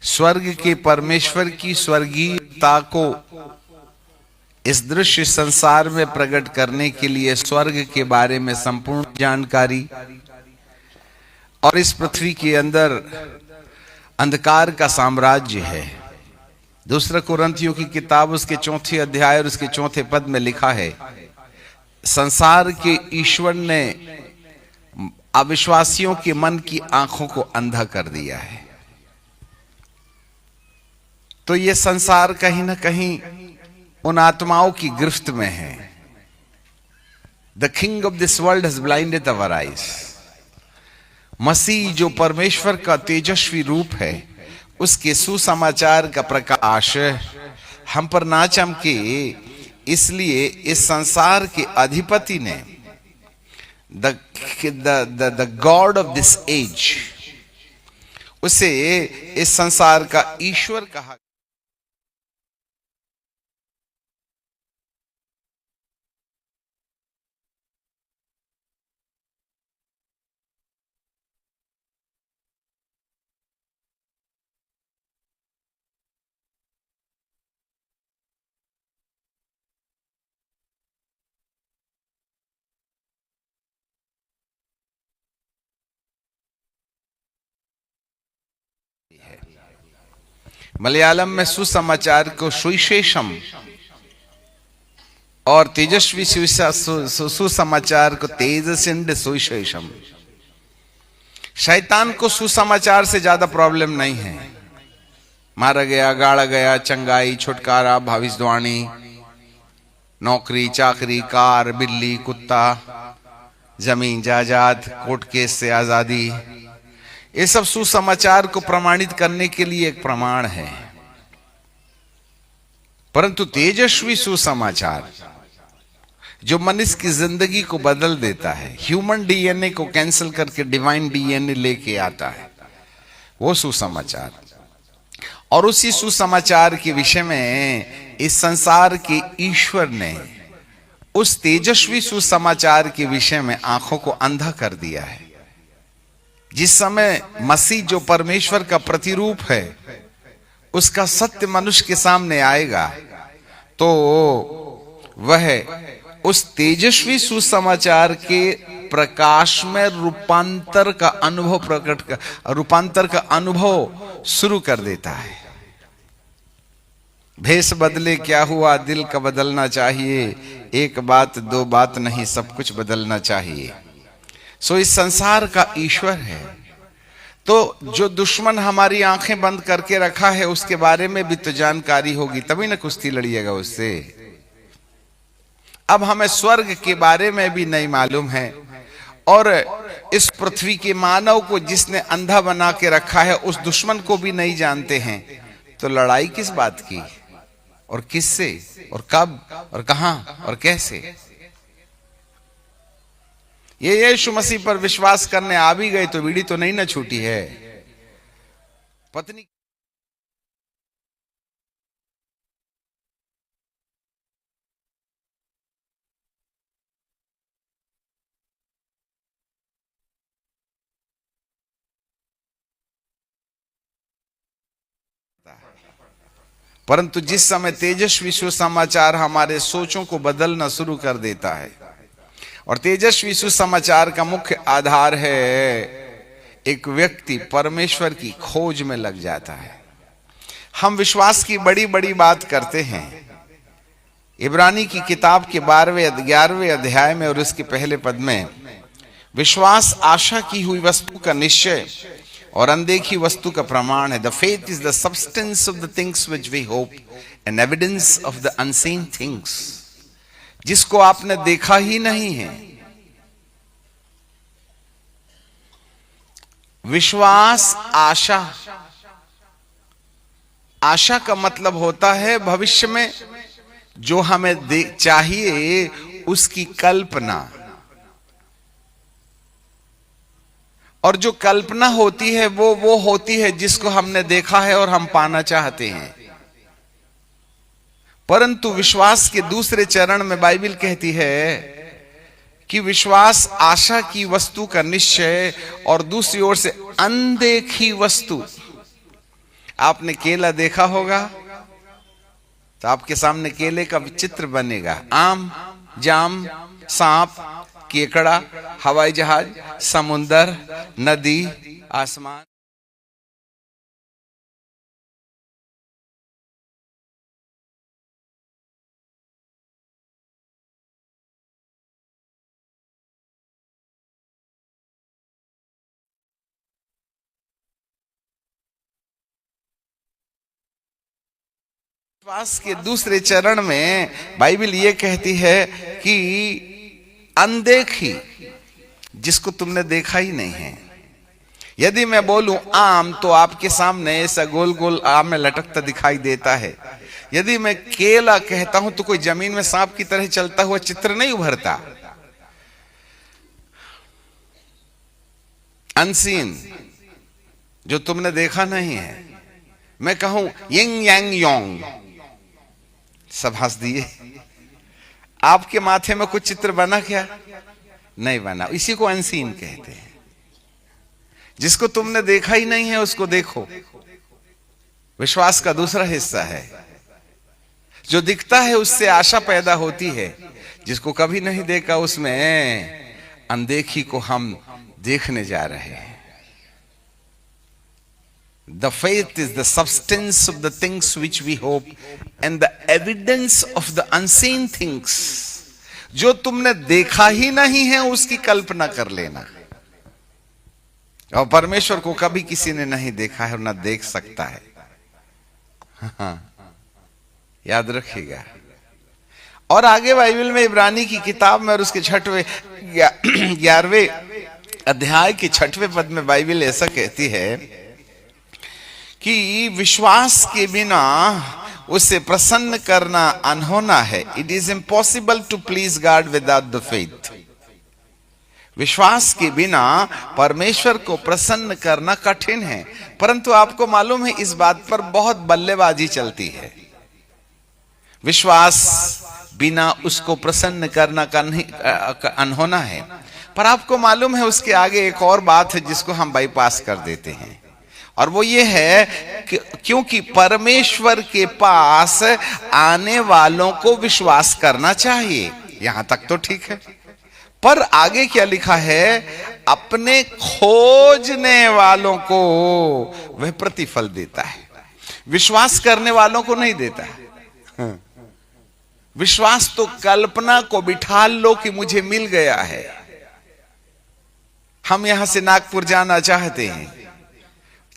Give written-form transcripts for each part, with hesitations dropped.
स्वर्ग के परमेश्वर की स्वर्गीयता को इस दृश्य संसार में प्रकट करने के लिए स्वर्ग के बारे में संपूर्ण जानकारी और इस पृथ्वी के अंदर अंधकार का साम्राज्य है। दूसरा कुरिन्थियों की किताब उसके 4 अध्याय और उसके 4 पद में लिखा है, संसार के ईश्वर ने अविश्वासियों के मन की आंखों को अंधा कर दिया है। तो ये संसार कहीं ना कहीं उन आत्माओं की गिरफ्त में है। The king of this world has blinded our eyes. मसीह जो परमेश्वर का तेजस्वी रूप है, उसके सुसमाचार का प्रकाश हम पर ना चमके, इसलिए इस संसार के अधिपति ने the God of this age, उसे इस संसार का ईश्वर कहा। मलयालम में सुसमाचार को सुविशेषम और तेजस्वी सुसमाचार को तेजस्विंड सुविशेषम। शैतान को सुसमाचार से ज्यादा प्रॉब्लम नहीं है। मारा गया, गाड़ा गया, चंगाई, छुटकारा, भविष्यवाणी, नौकरी चाकरी, कार, बिल्ली, कुत्ता, जमीन जायदाद, कोर्ट केस से आजादी, ये सब सुसमाचार को प्रमाणित करने के लिए एक प्रमाण है। परंतु तेजस्वी सुसमाचार जो मनुष्य की जिंदगी को बदल देता है, ह्यूमन डीएनए को कैंसिल करके डिवाइन डीएनए लेके आता है, वो सुसमाचार। और उसी सुसमाचार के विषय में इस संसार के ईश्वर ने उस तेजस्वी सुसमाचार के विषय में आंखों को अंधा कर दिया है। जिस समय मसीह जो परमेश्वर का प्रतिरूप है, उसका सत्य मनुष्य के सामने आएगा, तो वह उस तेजस्वी सुसमाचार के प्रकाश में रूपांतर का अनुभव शुरू कर देता है। भेष बदले क्या हुआ, दिल का बदलना चाहिए, एक बात दो बात नहीं, सब कुछ बदलना चाहिए। सो इस संसार का ईश्वर है। तो जो दुश्मन हमारी आंखें बंद करके रखा है, उसके बारे में भी तो जानकारी होगी, तभी ना कुश्ती लड़िएगा उससे। अब हमें स्वर्ग के बारे में भी नहीं मालूम है, और इस पृथ्वी के मानव को जिसने अंधा बना के रखा है, उस दुश्मन को भी नहीं जानते हैं। तो लड़ाई किस बात की, और किससे, और कब, और कहां, और कैसे? ये यीशु मसीह पर विश्वास करने आ भी गए तो बीड़ी तो नहीं ना छूटी है। पत्नी परंतु जिस समय तेजस्वी सुसमाचार हमारे सोचों को बदलना शुरू कर देता है, और तेजस्वी सुसमाचार का मुख्य आधार है एक व्यक्ति परमेश्वर की खोज में लग जाता है। हम विश्वास की बड़ी बड़ी बात करते हैं। इब्रानी की किताब के 11वें अध्याय में और उसके पहले पद में, विश्वास आशा की हुई वस्तु का निश्चय और अनदेखी वस्तु का प्रमाण है। The faith is the substance of the things which we hope and evidence of the unseen things. जिसको आपने देखा ही नहीं है। विश्वास आशा, आशा का मतलब होता है भविष्य में जो हमें चाहिए उसकी कल्पना। और जो कल्पना होती है वो होती है जिसको हमने देखा है और हम पाना चाहते हैं। परंतु विश्वास के दूसरे चरण में बाइबल कहती है कि विश्वास आशा की वस्तु का निश्चय और दूसरी ओर से अनदेखी वस्तु। आपने केला देखा होगा तो आपके सामने केले का चित्र बनेगा। आम, जाम, सांप, केकड़ा, हवाई जहाज, समुंदर, नदी, आसमान। विश्वास के दूसरे चरण में बाइबल ये कहती है कि अनदेखी, जिसको तुमने देखा ही नहीं है। यदि मैं बोलूं आम तो आपके सामने ऐसा गोल गोल आम में लटकता दिखाई देता है। यदि मैं केला कहता हूं तो कोई जमीन में सांप की तरह चलता हुआ चित्र नहीं उभरता। अनसीन, जो तुमने देखा नहीं है। मैं कहूं यिंग यांग योंग, सब हंस दिए। आपके माथे में कुछ चित्र बना क्या? नहीं बना। इसी को अनसीन कहते हैं। जिसको तुमने देखा ही नहीं है उसको देखो। विश्वास का दूसरा हिस्सा है। जो दिखता है उससे आशा पैदा होती है, जिसको कभी नहीं देखा उसमें अनदेखी को हम देखने जा रहे हैं। The faith is the substance of the things which we hope and the evidence of the unseen things. जो तुमने देखा ही नहीं है उसकी कल्पना कर लेना। और परमेश्वर को कभी किसी ने नहीं देखा है और ना देख सकता है। हाँ, याद रखिएगा। और आगे बाइबल में इब्रानी की किताब में और उसके 11वें अध्याय के 6वें पद में बाइबल ऐसा कहती है कि विश्वास के बिना उसे प्रसन्न करना अनहोना है। It is impossible to please God without the faith. विश्वास के बिना परमेश्वर को प्रसन्न करना कठिन है। परंतु आपको मालूम है इस बात पर बहुत बल्लेबाजी चलती है। विश्वास बिना उसको प्रसन्न करना का नहीं अनहोना है। पर आपको मालूम है उसके आगे एक और बात है जिसको हम बाईपास कर देते हैं, और वो ये है कि क्योंकि परमेश्वर के पास आने वालों को विश्वास करना चाहिए। यहां तक तो ठीक है, पर आगे क्या लिखा है? अपने खोजने वालों को वह प्रतिफल देता है। विश्वास करने वालों को नहीं देता है। विश्वास तो कल्पना को बिठा लो कि मुझे मिल गया है। हम यहां से नागपुर जाना चाहते हैं,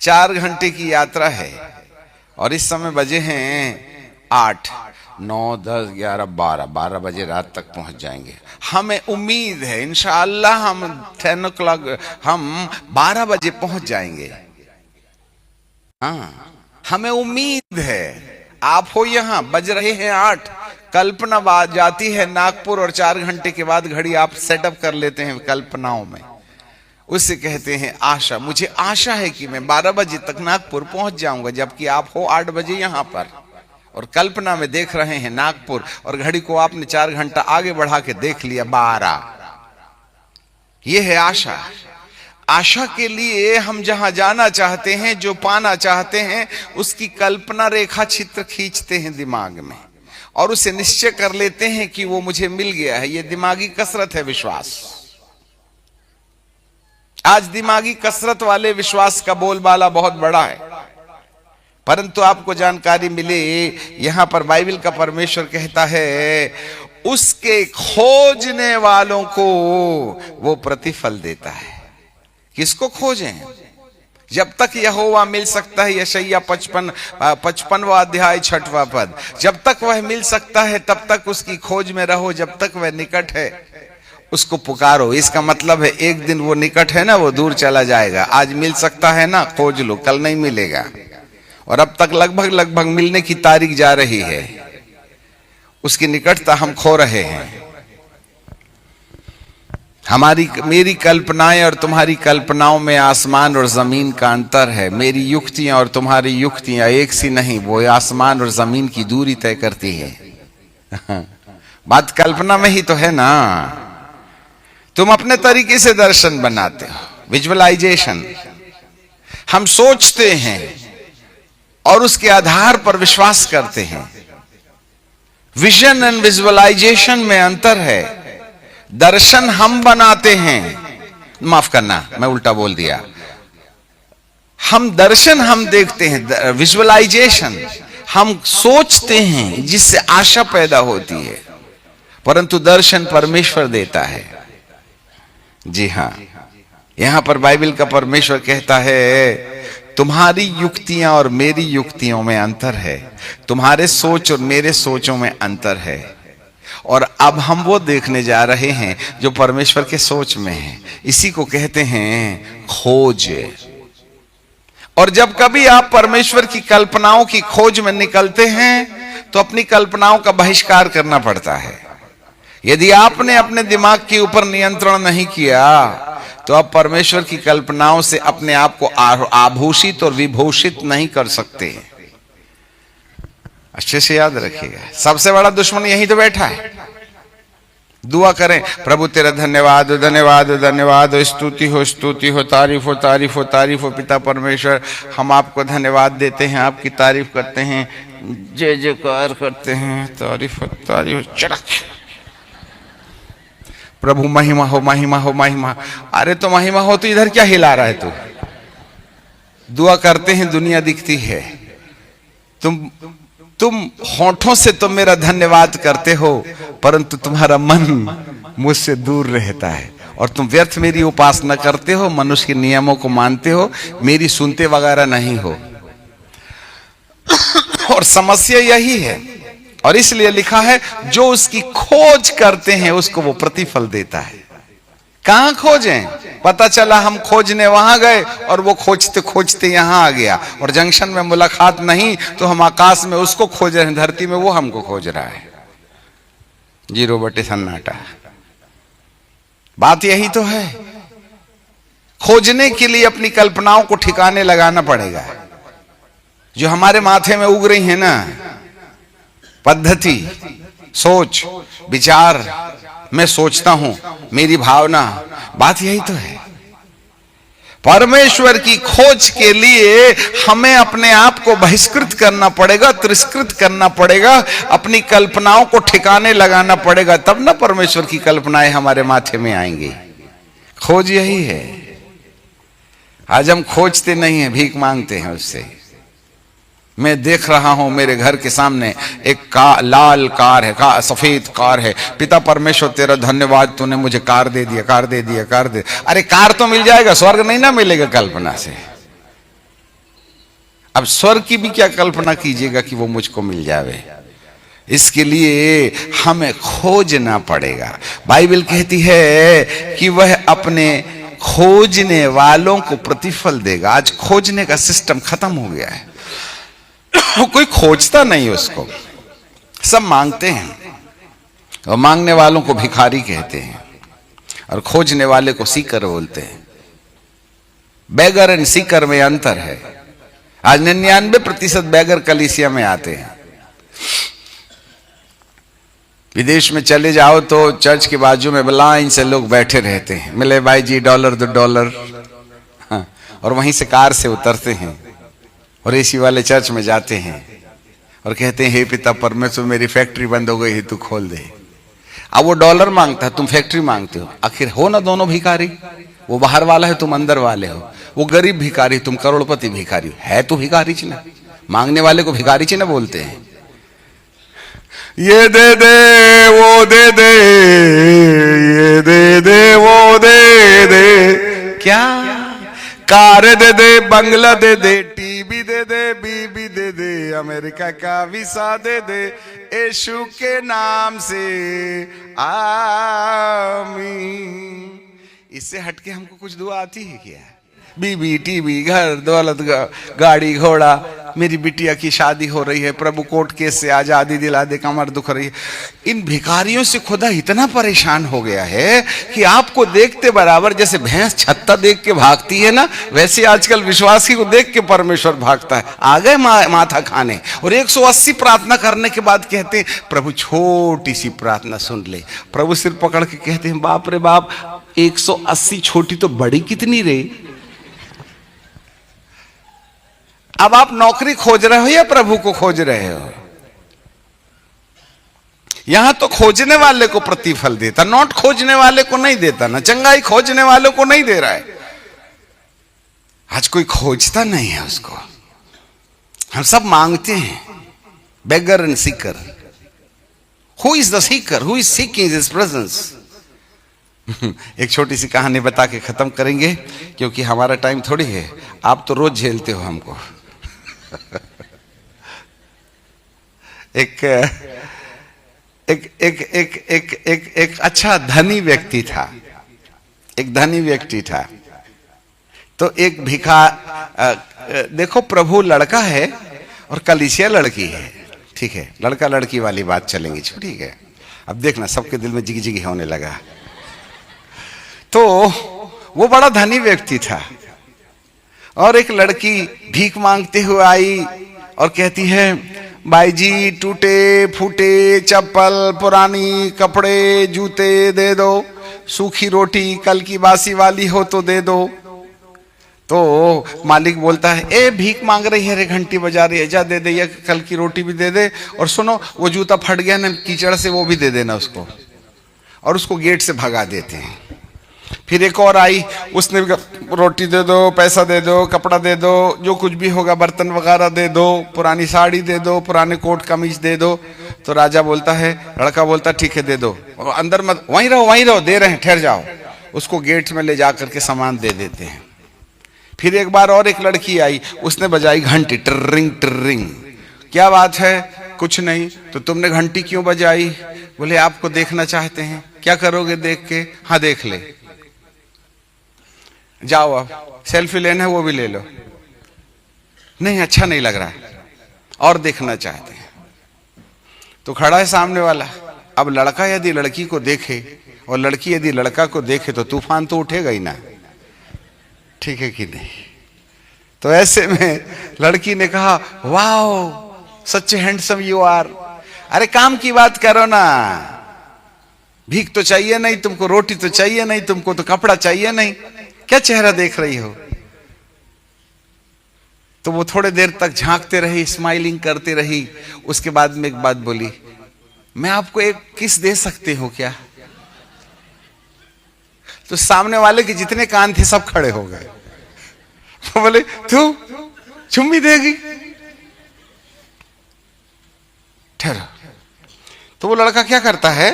4 घंटे की यात्रा है और इस समय बजे हैं 8, 9, 10, 11, 12 बजे रात तक पहुंच जाएंगे। हमें उम्मीद है इंशाअल्लाह हम 10 o'clock हम 12 बजे पहुंच जाएंगे। हाँ, हमें उम्मीद है। आप हो यहां, बज रहे हैं 8, कल्पना बात जाती है नागपुर और 4 घंटे के बाद घड़ी आप सेटअप कर लेते हैं कल्पनाओं में। उससे कहते हैं आशा। मुझे आशा है कि मैं 12 बजे तक नागपुर पहुंच जाऊंगा, जबकि आप हो 8 बजे यहां पर और कल्पना में देख रहे हैं नागपुर, और घड़ी को आपने 4 घंटा आगे बढ़ा के देख लिया 12। यह है आशा। आशा के लिए हम जहां जाना चाहते हैं, जो पाना चाहते हैं, उसकी कल्पना रेखा चित्र खींचते हैं दिमाग में और उसे निश्चय कर लेते हैं कि वो मुझे मिल गया है। यह दिमागी कसरत है विश्वास। आज दिमागी कसरत वाले विश्वास का बोलबाला बहुत बड़ा है, परंतु आपको जानकारी मिले यहां पर बाइबल का परमेश्वर कहता है उसके खोजने वालों को वो प्रतिफल देता है। किसको खोजें? जब तक यहोवा मिल सकता है, यशायाह 55वां अध्याय 6वां पद, जब तक वह मिल सकता है तब तक उसकी खोज में रहो। जब तक वह निकट है उसको पुकारो। इसका मतलब है एक दिन वो निकट है ना, वो दूर चला जाएगा। आज मिल सकता है ना, खोज लो, कल नहीं मिलेगा। और अब तक लगभग मिलने की तारीख जा रही है, उसकी निकटता हम खो रहे हैं। मेरी कल्पनाएं और तुम्हारी कल्पनाओं में आसमान और जमीन का अंतर है। मेरी युक्तियां और तुम्हारी युक्तियां एक सी नहीं, वो आसमान और जमीन की दूरी तय करती है। बात कल्पना में ही तो है ना। तुम अपने तरीके से दर्शन बनाते हो, विजुअलाइजेशन। हम सोचते हैं और उसके आधार पर विश्वास करते हैं। विजन एंड विजुअलाइजेशन में अंतर है। दर्शन हम बनाते हैं, माफ करना मैं उल्टा बोल दिया। हम दर्शन हम देखते हैं, विजुअलाइजेशन हम सोचते हैं जिससे आशा पैदा होती है, परंतु दर्शन परमेश्वर देता है। जी हां, यहां पर बाइबल का परमेश्वर कहता है तुम्हारी युक्तियां और मेरी युक्तियों में अंतर है, तुम्हारे सोच और मेरे सोचों में अंतर है। और अब हम वो देखने जा रहे हैं जो परमेश्वर के सोच में है। इसी को कहते हैं खोज। और जब कभी आप परमेश्वर की कल्पनाओं की खोज में निकलते हैं तो अपनी कल्पनाओं का बहिष्कार करना पड़ता है। यदि आपने अपने दिमाग के ऊपर नियंत्रण नहीं किया तो आप परमेश्वर की कल्पनाओं से अपने आप को आभूषित और विभूषित नहीं कर सकते। अच्छे से याद रखिएगा, सबसे बड़ा दुश्मन यही तो बैठा है। दुआ करें, प्रभु तेरा धन्यवाद धन्यवाद धन्यवाद, स्तुति हो स्तुति हो, तारीफ हो तारीफ हो तारीफ हो। पिता परमेश्वर, हम आपको धन्यवाद देते हैं, आपकी तारीफ करते हैं, जय जयकार करते हैं, तारीफ हो तारीफ हो। चढ़ प्रभु महिमा हो महिमा हो महिमा। अरे तो महिमा हो तो इधर क्या हिला रहा है तू? दुआ करते हैं, दुनिया दिखती है। तुम होठों से तो मेरा धन्यवाद करते हो, परंतु तुम्हारा मन मुझसे दूर रहता है और तुम व्यर्थ मेरी उपासना करते हो, मनुष्य के नियमों को मानते हो, मेरी सुनते वगैरह नहीं हो। और समस्या यही है, और इसलिए लिखा है जो उसकी खोज करते हैं उसको वो प्रतिफल देता है। कहां खोजें? पता चला हम खोजने वहां गए और वो खोजते खोजते यहां आ गया, और जंक्शन में मुलाकात नहीं तो हम आकाश में उसको खोज रहे हैं, धरती में वो हमको खोज रहा है। 0 सन्नाटा। बात यही तो है। खोजने के लिए अपनी कल्पनाओं को ठिकाने लगाना पड़ेगा। जो हमारे माथे में उग रही है ना पद्धति, सोच, विचार, मैं सोचता हूं, मेरी भावना, बात यही तो है। परमेश्वर की खोज के लिए हमें अपने आप को बहिष्कृत करना पड़ेगा, तिरस्कृत करना पड़ेगा, अपनी कल्पनाओं को ठिकाने लगाना पड़ेगा, तब ना परमेश्वर की कल्पनाएं हमारे माथे में आएंगी। खोज यही है। आज हम खोजते नहीं हैं, भीख मांगते हैं उससे। मैं देख रहा हूं मेरे घर के सामने एक लाल कार है, सफेद कार है। पिता परमेश्वर तेरा धन्यवाद, तूने मुझे कार दे दिया, कार दे दिया, कार दे। अरे कार तो मिल जाएगा, स्वर्ग नहीं ना मिलेगा कल्पना से। अब स्वर्ग की भी क्या कल्पना कीजिएगा कि वो मुझको मिल जावे। इसके लिए हमें खोजना पड़ेगा। बाइबल कहती है कि वह अपने खोजने वालों को प्रतिफल देगा। आज खोजने का सिस्टम खत्म हो गया है। कोई खोजता नहीं उसको, सब मांगते हैं। और मांगने वालों को भिखारी कहते हैं और खोजने वाले को सीकर बोलते हैं। बैगर एंड सीकर में अंतर है। आज 99% बैगर कलीसिया में आते हैं। विदेश में चले जाओ तो चर्च के बाजू में लाइन से लोग बैठे रहते हैं, मिले भाई जी $1 $2। हाँ, और वहीं से कार से उतरते हैं और एसी वाले चर्च में जाते हैं और कहते हैं हे पिता परमेश्वर, मेरी फैक्ट्री बंद हो गई है, तू खोल दे। अब वो $1 मांगता है, तुम फैक्ट्री मांगते हो। आखिर हो ना दोनों भिखारी। वो बाहर वाला है, तुम अंदर वाले हो। वो गरीब भिखारी, तुम करोड़पति भिखारी। है तो भिखारी च ना, मांगने वाले को भिखारी च ना बोलते हैं। ये दे दे वो दे दे, ये दे दे वो दे दे। क्या? कार दे दे, बंगला दे दे, टीवी दे दे, बीबी दे दे, अमेरिका का वीसा दे दे, यीशु के नाम से आमीन। इससे हटके हमको कुछ दुआ आती है क्या? बीबी, टीवी, घर, दौलत, गाड़ी, घोड़ा, मेरी बिटिया की शादी हो रही है, प्रभु कोर्ट केस से आजादी दिला दे, कमर दुख रही है। इन भिखारियों से खुदा इतना परेशान हो गया है कि आपको देखते बराबर जैसे भैंस छत्ता देख के भागती है ना, वैसे आजकल विश्वासी को देख के परमेश्वर भागता है। आ गए माथा खाने, और 180 प्रार्थना करने के बाद कहते हैं प्रभु छोटी सी प्रार्थना सुन ले। प्रभु सिर पकड़ के कहते हैं बाप रे बाप, 180 छोटी तो बड़ी कितनी रे। अब आप नौकरी खोज रहे हो या प्रभु को खोज रहे हो? यहां तो खोजने वाले को प्रतिफल देता, नोट खोजने वाले को नहीं देता ना, चंगाई खोजने वालों को नहीं दे रहा है। आज कोई खोजता नहीं है उसको, हम सब मांगते हैं। Beggar and seeker, who is the seeker, who is seeking his presence? एक छोटी सी कहानी बता के खत्म करेंगे क्योंकि हमारा टाइम थोड़ी है, आप तो रोज झेलते हो हमको। एक एक एक एक एक एक एक अच्छा धनी व्यक्ति था, एक धनी व्यक्ति था। तो एक देखो प्रभु लड़का है और कलीसिया लड़की है, ठीक है, लड़का लड़की वाली बात चलेंगी, ठीक है। अब देखना सबके दिल में जिगी जिगी होने लगा। तो वो बड़ा धनी व्यक्ति था और एक लड़की भीख मांगते हुए आई और कहती है, भाई जी टूटे फूटे चप्पल, पुरानी कपड़े, जूते दे दो, सूखी रोटी कल की बासी वाली हो तो दे दो। तो मालिक बोलता है, ए भीख मांग रही है रे, घंटी बजा रही है, जा दे दे, या कल की रोटी भी दे दे, और सुनो वो जूता फट गया ना कीचड़ से, वो भी दे देना उसको, और उसको गेट से भगा देते हैं। फिर एक और आई, उसने रोटी दे दो, पैसा दे दो, कपड़ा दे दो, जो कुछ भी होगा, बर्तन वगैरह दे दो, पुरानी साड़ी दे दो, पुराने कोट कमीज दे दो। तो राजा बोलता है, लड़का बोलता ठीक है दे दो, अंदर मत, वहीं रहो दे रहे हैं, ठहर जाओ। उसको गेट में ले जा करके सामान दे देते हैं। फिर एक बार और एक लड़की आई, उसने बजाई घंटी, टिर्रिंग टिर्रिंग। क्या बात है? कुछ नहीं। तो तुमने घंटी क्यों बजाई? बोले आपको देखना चाहते हैं। क्या करोगे देख के? हाँ देख ले, जाओ अब सेल्फी लेना है वो भी ले लो। नहीं अच्छा नहीं लग रहा और देखना चाहते हैं। तो खड़ा है सामने वाला। अब लड़का यदि लड़की को देखे और लड़की यदि लड़का को देखे तो तूफान तो उठेगा ही ना, ठीक है कि नहीं? तो ऐसे में लड़की ने कहा, wow such handsome you are. अरे काम की बात करो ना, भीख तो चाहिए नहीं तुमको, रोटी तो चाहिए नहीं तुमको, तो कपड़ा चाहिए नहीं, क्या चेहरा देख रही हो? तो वो थोड़े देर तक झांकते रही, स्माइलिंग करते रही। उसके बाद में एक बात बोली, मैं आपको एक किस दे सकती हूं क्या? तो सामने वाले के जितने कान थे सब खड़े हो गए। वो बोले तू चुम्मी देगी? ठहरो। तो वो लड़का क्या करता है,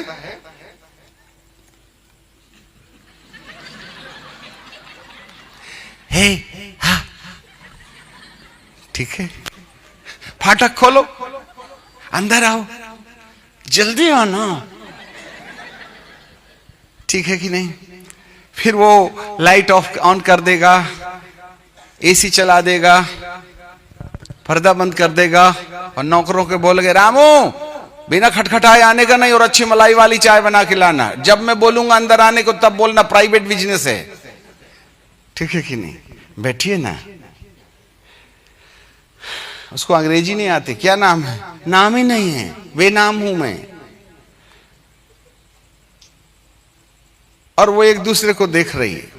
हे हा, ठीक है, फाटक खोलो, अंदर आओ, जल्दी आना, ठीक है कि नहीं? फिर वो लाइट ऑफ ऑन कर देगा, एसी चला देगा, पर्दा बंद कर देगा और नौकरों के बोल गए, रामू बिना खटखटाए आने का नहीं और अच्छी मलाई वाली चाय बना के लाना। जब मैं बोलूंगा अंदर आने को तब बोलना, प्राइवेट बिजनेस है, ठीक है कि नहीं? बैठिए ना। उसको अंग्रेजी नहीं आती, क्या नाम है? नाम ही नहीं है, बेनाम हूं मैं। और वो एक दूसरे को देख रही है,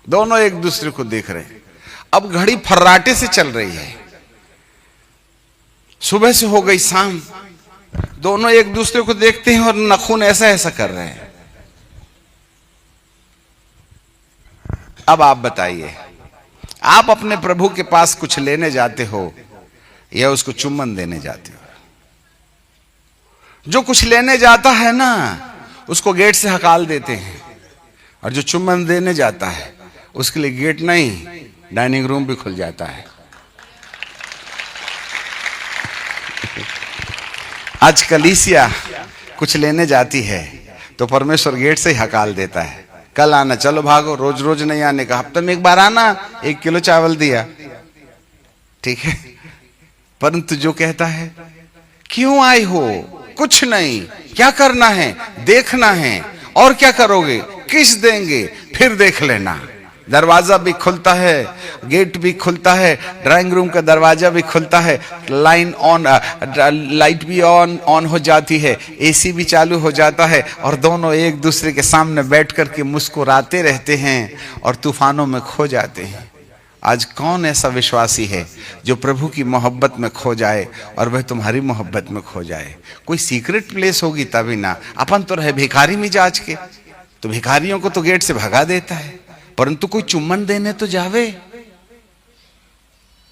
दोनों एक दूसरे को देख रहे हैं। अब घड़ी फर्राटे से चल रही है, सुबह से हो गई शाम, दोनों एक दूसरे को देखते हैं और नखून ऐसा ऐसा कर रहे हैं। अब आप बताइए, आप अपने प्रभु के पास कुछ लेने जाते हो या उसको चुम्बन देने जाते हो? जो कुछ लेने जाता है ना, उसको गेट से हकाल देते हैं, और जो चुम्बन देने जाता है उसके लिए गेट नहीं, डाइनिंग रूम भी खुल जाता है। आज कलीसिया कुछ लेने जाती है तो परमेश्वर गेट से ही हकाल देता है, कल आना, चलो भागो, रोज रोज नहीं आने का, हफ्ते में एक बार आना, 1 किलो चावल दिया, ठीक है। परंतु जो कहता है, क्यों आए हो? कुछ नहीं, क्या करना है? देखना है। और क्या करोगे? किस देंगे? फिर देख लेना। दरवाजा भी खुलता है, गेट भी खुलता है, ड्राइंग रूम का दरवाजा भी खुलता है, लाइट भी ऑन हो जाती है, एसी भी चालू हो जाता है, और दोनों एक दूसरे के सामने बैठ करके मुस्कुराते रहते हैं और तूफानों में खो जाते हैं। आज कौन ऐसा विश्वासी है जो प्रभु की मोहब्बत में खो जाए और वह तुम्हारी मोहब्बत में खो जाए? कोई सीक्रेट प्लेस होगी तभी ना। अपन तो रहे भिखारी मिजाज के, तो भिखारियों को तो गेट से भगा देता है, परंतु कोई चुम्बन देने तो जावे,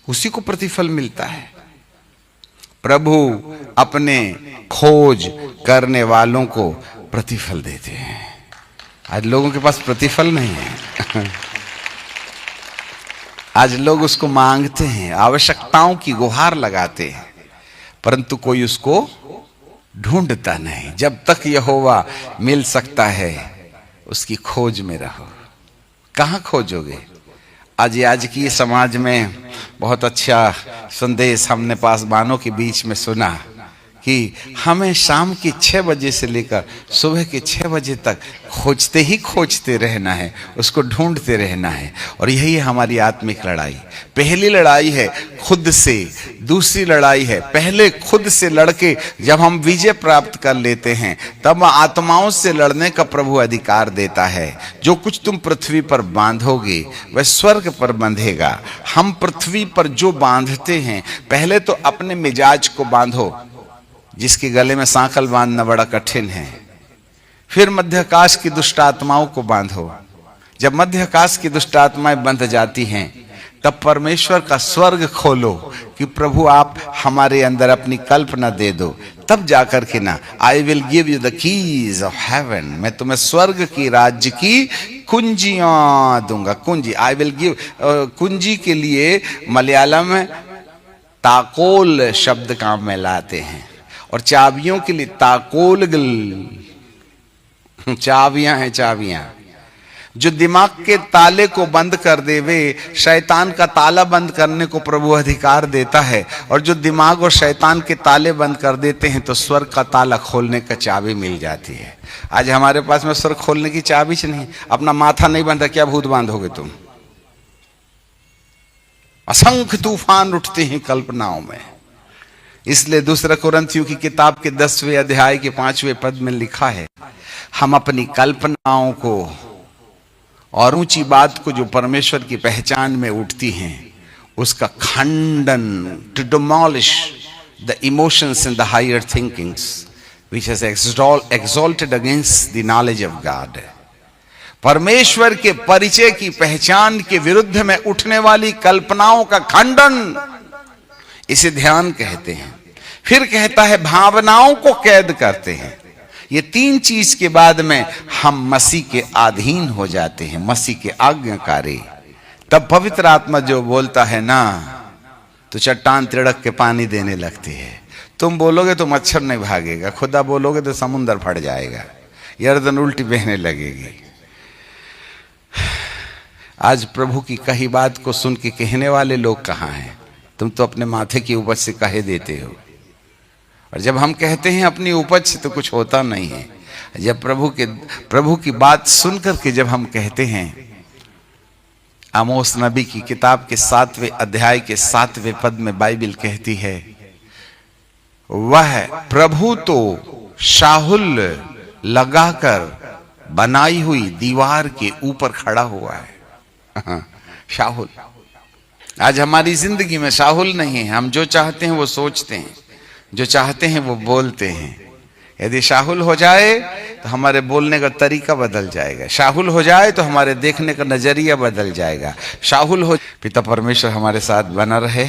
उसी को प्रतिफल मिलता है। प्रभु अपने खोज करने वालों को प्रतिफल देते हैं। आज लोगों के पास प्रतिफल नहीं है। आज लोग उसको मांगते हैं, आवश्यकताओं की गुहार लगाते हैं, परंतु कोई उसको ढूंढता नहीं। जब तक यहोवा मिल सकता है उसकी खोज में रहो। कहां खोजोगे? आज की समाज में बहुत अच्छा संदेश हमने पासबानों के बीच में सुना कि हमें शाम के 6 बजे से लेकर सुबह के 6 बजे तक खोजते ही खोजते रहना है, उसको ढूंढते रहना है। और यही है हमारी आत्मिक लड़ाई। पहली लड़ाई है खुद से, दूसरी लड़ाई है पहले खुद से लड़के जब हम विजय प्राप्त कर लेते हैं तब आत्माओं से लड़ने का प्रभु अधिकार देता है। जो कुछ तुम पृथ्वी पर बांधोगे वह स्वर्ग पर बंधेगा। हम पृथ्वी पर जो बांधते हैं, पहले तो अपने मिजाज को बांधो, जिसके गले में सांकल बांधना बड़ा कठिन है। फिर मध्य आकाश की दुष्ट आत्माओं को बांधो। जब मध्य आकाश की दुष्ट आत्माएं बंध जाती हैं तब परमेश्वर का स्वर्ग खोलो कि प्रभु आप हमारे अंदर अपनी कल्पना दे दो। तब जाकर के ना, I will give you the keys of haven, मैं तुम्हें स्वर्ग की राज्य की कुंजियां दूंगा। कुंजी, आई विल गिव, कुंजी के लिए मलयालम में ताकोल शब्द काम में लाते हैं, और चाबियों के लिए ताकोलगल, चाबियां हैं चाबियां। जो दिमाग के ताले को बंद कर देवे, शैतान का ताला बंद करने को प्रभु अधिकार देता है। और जो दिमाग और शैतान के ताले बंद कर देते हैं तो स्वर्ग का ताला खोलने का चाबी मिल जाती है। आज हमारे पास में स्वर्ग खोलने की चाबी नहीं। अपना माथा नहीं बांधा, क्या भूत बांधोगे तुम? असंख्य तूफान उठते हैं कल्पनाओं में। इसलिए दूसरा कुरिन्थियों की किताब के 10वें अध्याय के 5वें पद में लिखा है, हम अपनी कल्पनाओं को और ऊंची बात को जो परमेश्वर की पहचान में उठती हैं उसका खंडन, to demolish the emotions and the higher thinkings which has exalted against the knowledge of God. परमेश्वर के परिचय की पहचान के विरुद्ध में उठने वाली कल्पनाओं का खंडन, इसे ध्यान कहते हैं। फिर कहता है भावनाओं को कैद करते हैं। ये 3 चीज के बाद में हम मसीह के अधीन हो जाते हैं, मसीह के आज्ञाकारी। तब पवित्र आत्मा जो बोलता है ना, तो चट्टान तिड़क के पानी देने लगती है। तुम बोलोगे तो मच्छर नहीं भागेगा, खुदा बोलोगे तो समुंदर फट जाएगा, यर्दन उल्टी बहने लगेगी। आज प्रभु की कही बात को सुन के कहने वाले लोग कहाँ हैं? तुम तो अपने माथे की उपज से कहे देते हो, और जब हम कहते हैं अपनी उपज से तो कुछ होता नहीं है। जब प्रभु की बात सुनकर के जब हम कहते हैं, आमोस नबी की किताब के 7वें अध्याय के 7वें पद में बाइबल कहती है, वह प्रभु तो शाहुल लगाकर बनाई हुई दीवार के ऊपर खड़ा हुआ है। शाहुल। आज हमारी जिंदगी में शाहुल नहीं है। हम जो चाहते हैं वो सोचते हैं, जो चाहते हैं वो बोलते हैं। यदि शाहुल हो जाए तो हमारे बोलने का तरीका बदल जाएगा, शाहुल हो जाए तो हमारे देखने का नजरिया बदल जाएगा। शाहुल हो, पिता परमेश्वर हमारे साथ बना रहे।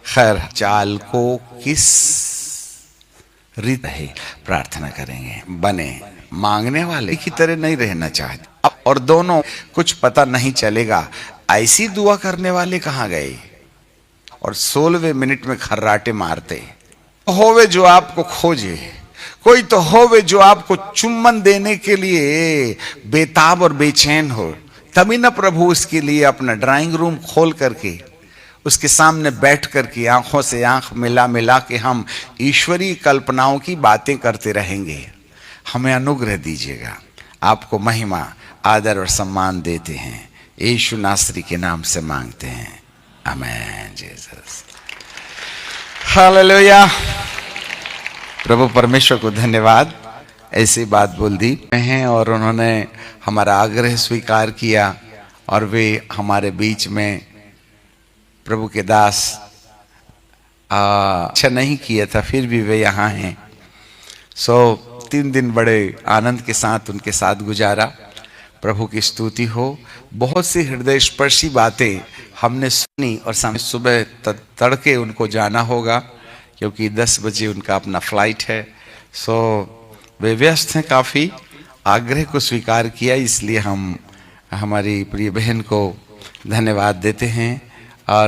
खैर, चाल को किस रीत है प्रार्थना करेंगे, बने मांगने वाले की तरह नहीं रहना चाहते। अब और दोनों कुछ पता नहीं चलेगा ऐसी दुआ करने वाले कहां गए, और 16वें मिनट में खर्राटे मारते। होवे जो आपको खोजे, कोई तो होवे जो आपको चुम्बन देने के लिए बेताब और बेचैन हो, तभी ना प्रभु उसके लिए अपना ड्राइंग रूम खोल करके उसके सामने बैठ करके आंखों से आंख मिला मिला के हम ईश्वरीय कल्पनाओं की बातें करते रहेंगे। हमें अनुग्रह दीजिएगा। आपको महिमा, आदर और सम्मान देते हैं, यीशु नासरी के नाम से मांगते हैं, आमीन। Jesus, hallelujah. प्रभु परमेश्वर को धन्यवाद। ऐसी बात बोल दी हैं और उन्होंने हमारा आग्रह स्वीकार किया और वे हमारे बीच में प्रभु के दास अच्छा नहीं किया था, फिर भी वे यहाँ हैं। 3 दिन बड़े आनंद के साथ उनके साथ गुजारा। प्रभु की स्तुति हो। बहुत सी हृदय स्पर्शी बातें हमने सुनी और सुबह तड़के उनको जाना होगा, क्योंकि 10 बजे उनका अपना फ्लाइट है। वे व्यस्त हैं काफ़ी। आग्रह को स्वीकार किया, इसलिए हम हमारी प्रिय बहन को धन्यवाद देते हैं। और